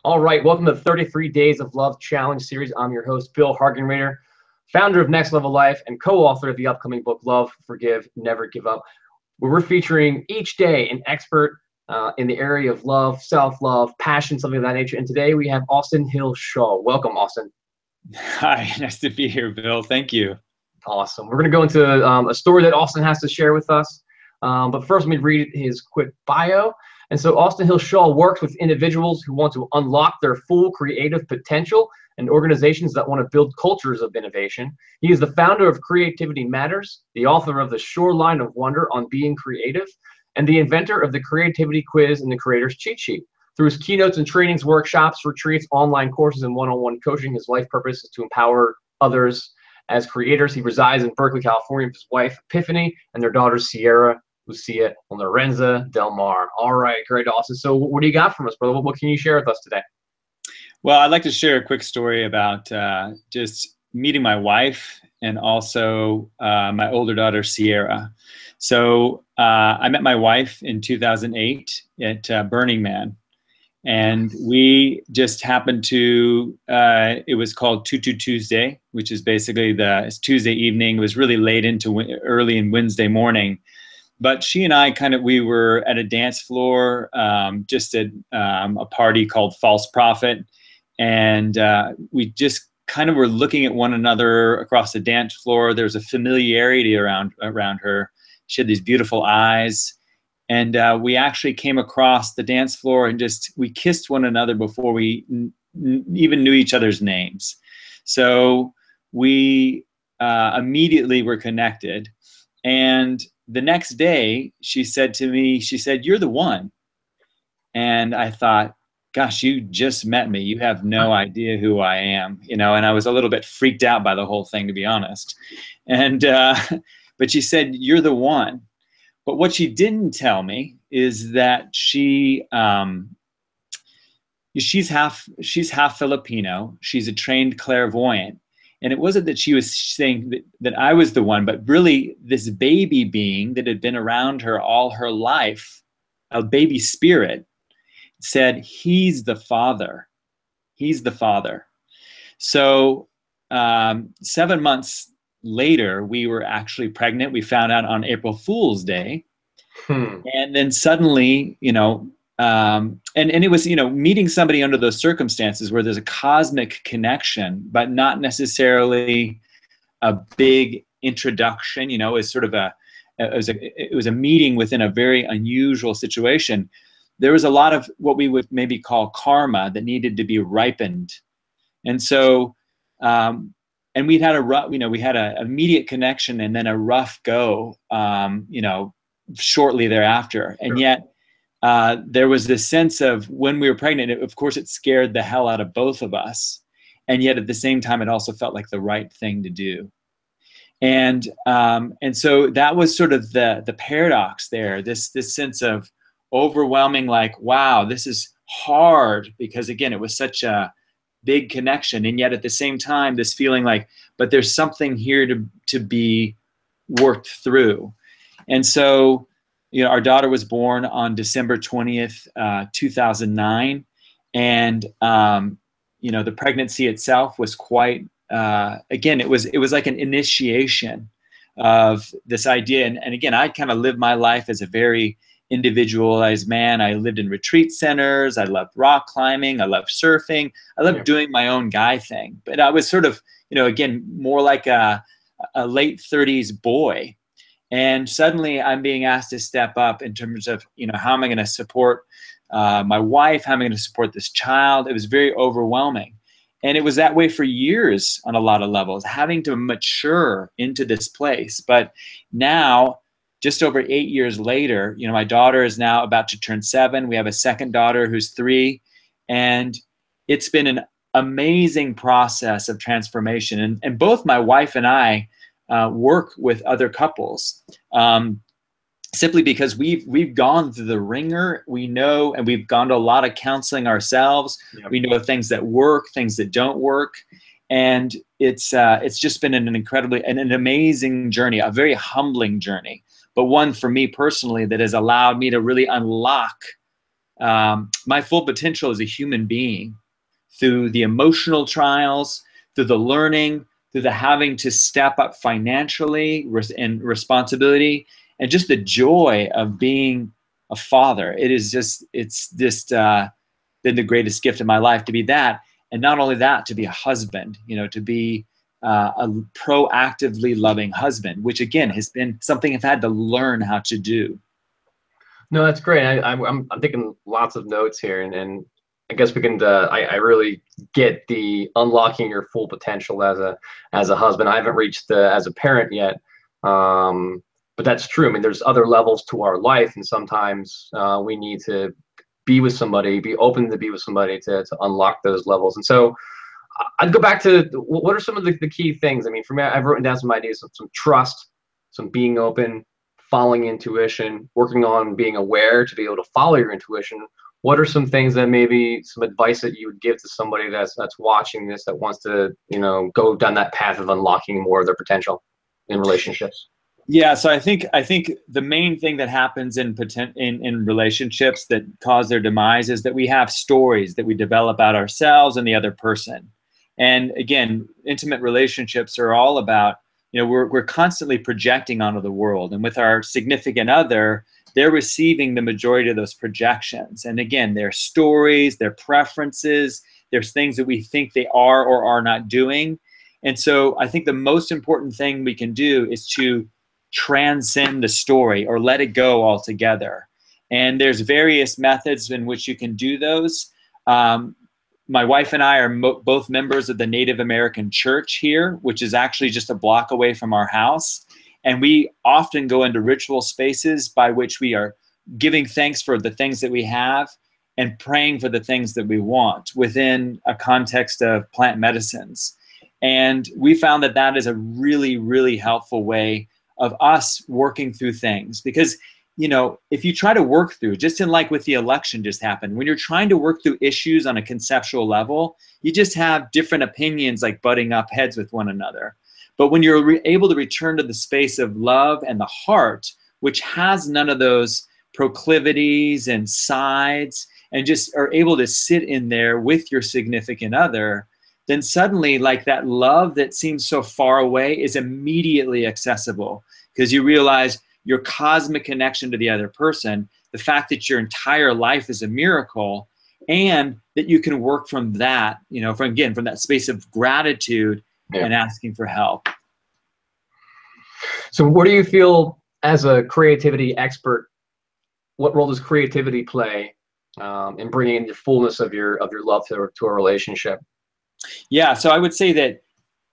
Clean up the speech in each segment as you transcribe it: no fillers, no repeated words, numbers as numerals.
All right, welcome to the 33 Days of Love Challenge series. I'm your host, Bill Hargenrader, founder of Next Level Life and co-author of the upcoming book, Love, Forgive, Never Give Up, where we're featuring each day an expert in the area of love, self-love, passion, something of that nature. And today we have Austin Hill Shaw. Welcome, Austin. Hi, nice to be here, Bill. Thank you. Awesome. We're going to go into a story that Austin has to share with us. But first, let me read his quick bio. And so Austin Hill Shaw works with individuals who want to unlock their full creative potential and organizations that want to build cultures of innovation. He is the founder of Creativity Matters, the author of The Shoreline of Wonder on Being Creative, and the inventor of the Creativity Quiz and the Creator's Cheat Sheet. Through his keynotes and trainings, workshops, retreats, online courses, and one-on-one coaching, his life purpose is to empower others as creators. He resides in Berkeley, California with his wife, Epiphany, and their daughters, Sierra, Lucia, and Lorenza Del Mar. All right, great, Austin. So what do you got from us, brother? What can you share with us today? Well, I'd like to share a quick story about just meeting my wife and also my older daughter, Sierra. So I met my wife in 2008 at Burning Man. And we just happened to, it was called Tutu Tuesday, which is basically it's Tuesday evening. It was really late into early in Wednesday morning. But she and I we were at a dance floor, just at a party called False Prophet. And we just kind of were looking at one another across the dance floor. There was a familiarity around her. She had these beautiful eyes. And we actually came across the dance floor and we kissed one another before we even knew each other's names. So we immediately were connected. And the next day she said to me, "You're the one." And I thought, gosh, you just met me. You have no idea who I am, and I was a little bit freaked out by the whole thing, to be honest. And, but she said, "You're the one." But what she didn't tell me is that she's half Filipino. She's a trained clairvoyant. And it wasn't that she was saying that I was the one, but really this baby being that had been around her all her life, a baby spirit, said, "He's the father. He's the father." So 7 months later, we were actually pregnant. We found out on April Fool's Day. And then suddenly, and it was, meeting somebody under those circumstances where there's a cosmic connection, but not necessarily a big introduction, is sort of it was a meeting within a very unusual situation. There was a lot of what we would maybe call karma that needed to be ripened. And so, and we'd had we had an immediate connection and then a rough go, shortly thereafter. And yet there was this sense of when we were pregnant, of course, it scared the hell out of both of us. And yet at the same time, it also felt like the right thing to do. And so that was sort of the paradox there, this sense of overwhelming, like, wow, this is hard, because again, it was such a big connection, and yet at the same time this feeling like, but there's something here to be worked through. And so our daughter was born on December 20th 2009, and the pregnancy itself was quite again, it was like an initiation of this idea. And again, I kind of lived my life as a very individualized man. I lived in retreat centers. I loved rock climbing. I loved surfing. I loved doing my own guy thing. But I was sort of, again, more like a late 30s boy. And suddenly I'm being asked to step up in terms of, how am I going to support my wife? How am I going to support this child? It was very overwhelming. And it was that way for years on a lot of levels, having to mature into this place. But now, just over 8 years later, my daughter is now about to turn 7. We have a second daughter who's 3. And it's been an amazing process of transformation. And both my wife and I work with other couples simply because we've gone through the ringer. We know, and we've gone to a lot of counseling ourselves. Yep. We know things that work, things that don't work. And it's just been an amazing journey, a very humbling journey. But one for me personally that has allowed me to really unlock my full potential as a human being through the emotional trials, through the learning, through the having to step up financially and responsibility, and just the joy of being a father. It's just been the greatest gift of my life to be that. And not only that, to be a husband, to be a proactively loving husband, which again has been something I've had to learn how to do. No, that's great. I'm taking lots of notes here, and I guess we can. I really get the unlocking your full potential as a husband. I haven't reached as a parent yet, but that's true. I mean, there's other levels to our life, and sometimes we need to be with somebody, be open to be with somebody to unlock those levels. And so I'd go back to what are some of the key things? I mean, for me, I've written down some ideas, some trust, some being open, following intuition, working on being aware to be able to follow your intuition. What are some things that maybe some advice that you would give to somebody that's watching this, that wants to, go down that path of unlocking more of their potential in relationships? Yeah, so I think the main thing that happens in relationships that cause their demise is that we have stories that we develop about ourselves and the other person. And again, intimate relationships are all about, we're constantly projecting onto the world, and with our significant other, they're receiving the majority of those projections. And again, their stories, their preferences, there's things that we think they are or are not doing. And so I think the most important thing we can do is to transcend the story or let it go altogether. And there's various methods in which you can do those. My wife and I are both members of the Native American church here, which is actually just a block away from our house. And we often go into ritual spaces by which we are giving thanks for the things that we have and praying for the things that we want within a context of plant medicines. And we found that that is a really, really helpful way of us working through things. Because, if you try to work through, just in like with the election just happened, when you're trying to work through issues on a conceptual level, you just have different opinions like butting up heads with one another. But when you're able to return to the space of love and the heart, which has none of those proclivities and sides, and just are able to sit in there with your significant other, then suddenly like that love that seems so far away is immediately accessible, because you realize your cosmic connection to the other person, the fact that your entire life is a miracle, and that you can work from that, from that space of gratitude and asking for help. So what do you feel as a creativity expert, what role does creativity play in bringing in the fullness of your love to a relationship? Yeah, so I would say that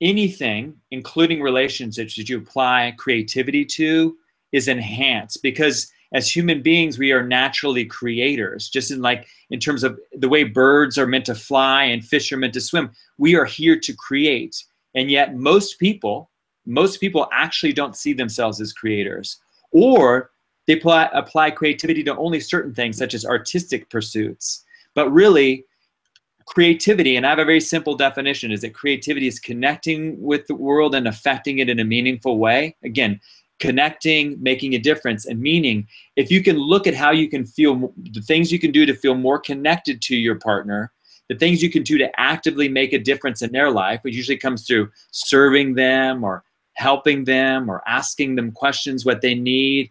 anything, including relationships, that you apply creativity to is enhanced, because as human beings, we are naturally creators. Just in terms of the way birds are meant to fly and fish are meant to swim, we are here to create. And yet most people actually don't see themselves as creators, or they apply creativity to only certain things, such as artistic pursuits. But really, creativity, and I have a very simple definition, is that creativity is connecting with the world and affecting it in a meaningful way. Again, connecting, making a difference, and meaning. If you can look at how you can feel, the things you can do to feel more connected to your partner, the things you can do to actively make a difference in their life, which usually comes through serving them or helping them or asking them questions, what they need,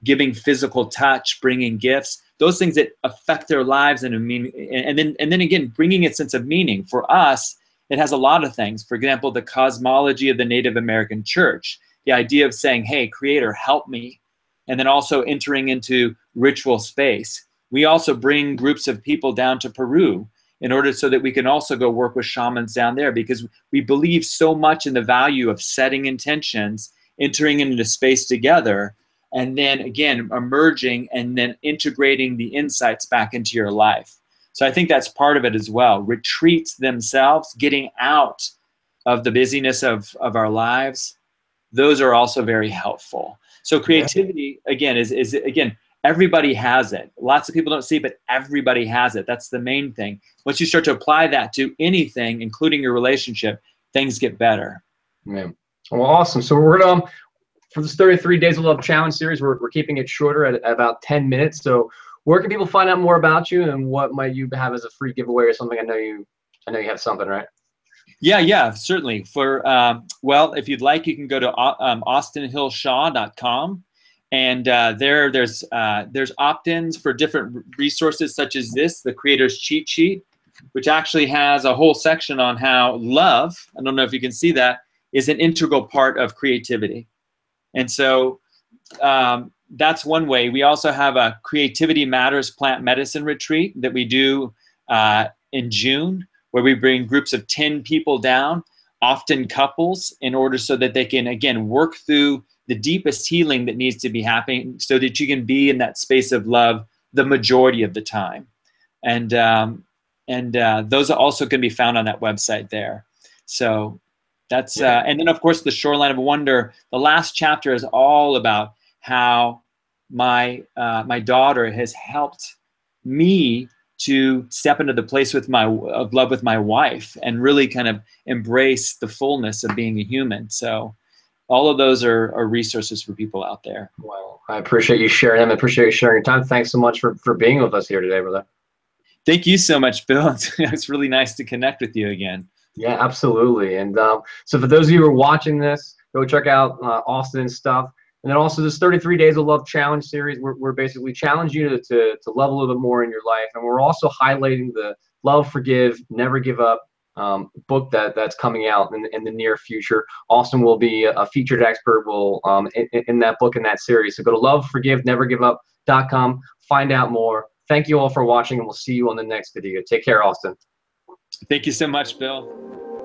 giving physical touch, bringing gifts, those things that affect their lives and then again, bringing a sense of meaning. For us, it has a lot of things. For example, the cosmology of the Native American church, the idea of saying, hey, Creator, help me, and then also entering into ritual space. We also bring groups of people down to Peru in order so that we can also go work with shamans down there, because we believe so much in the value of setting intentions, entering into space together, and then again, emerging and then integrating the insights back into your life. So I think that's part of it as well. Retreats themselves, getting out of the busyness of our lives, those are also very helpful. So creativity, again, is again, everybody has it. Lots of people don't see it, but everybody has it. That's the main thing. Once you start to apply that to anything, including your relationship, things get better. Yeah. Well, awesome. So we're going to, for this 33 Days of Love Challenge series, we're keeping it shorter at about 10 minutes. So where can people find out more about you, and what might you have as a free giveaway or something? I know you have something, right? Yeah, certainly. For well, if you'd like, you can go to austinhillshaw.com, and there's opt-ins for different resources such as this, the Creator's Cheat Sheet, which actually has a whole section on how love, I don't know if you can see that, is an integral part of creativity. And so that's one way. We also have a Creativity Matters Plant Medicine Retreat that we do in June, where we bring groups of 10 people down, often couples, in order so that they can, again, work through the deepest healing that needs to be happening so that you can be in that space of love the majority of the time. And those are also can be found on that website there. So that's, and then of course the Shoreline of Wonder, the last chapter is all about how my daughter has helped me to step into the place of love with my wife and really kind of embrace the fullness of being a human. So all of those are resources for people out there. Well, I appreciate you sharing them. I appreciate you sharing your time. Thanks so much for being with us here today, brother. Thank you so much, Bill. It's really nice to connect with you again. Yeah, absolutely. And so for those of you who are watching this, go check out Austin's stuff. And then also this 33 Days of Love Challenge series, we're basically challenging you to love a little bit more in your life. And we're also highlighting the Love, Forgive, Never Give Up book that's coming out in the near future. Austin will be a featured expert in that book, in that series. So go to loveforgivenevergiveup.com, find out more. Thank you all for watching, and we'll see you on the next video. Take care, Austin. Thank you so much, Bill.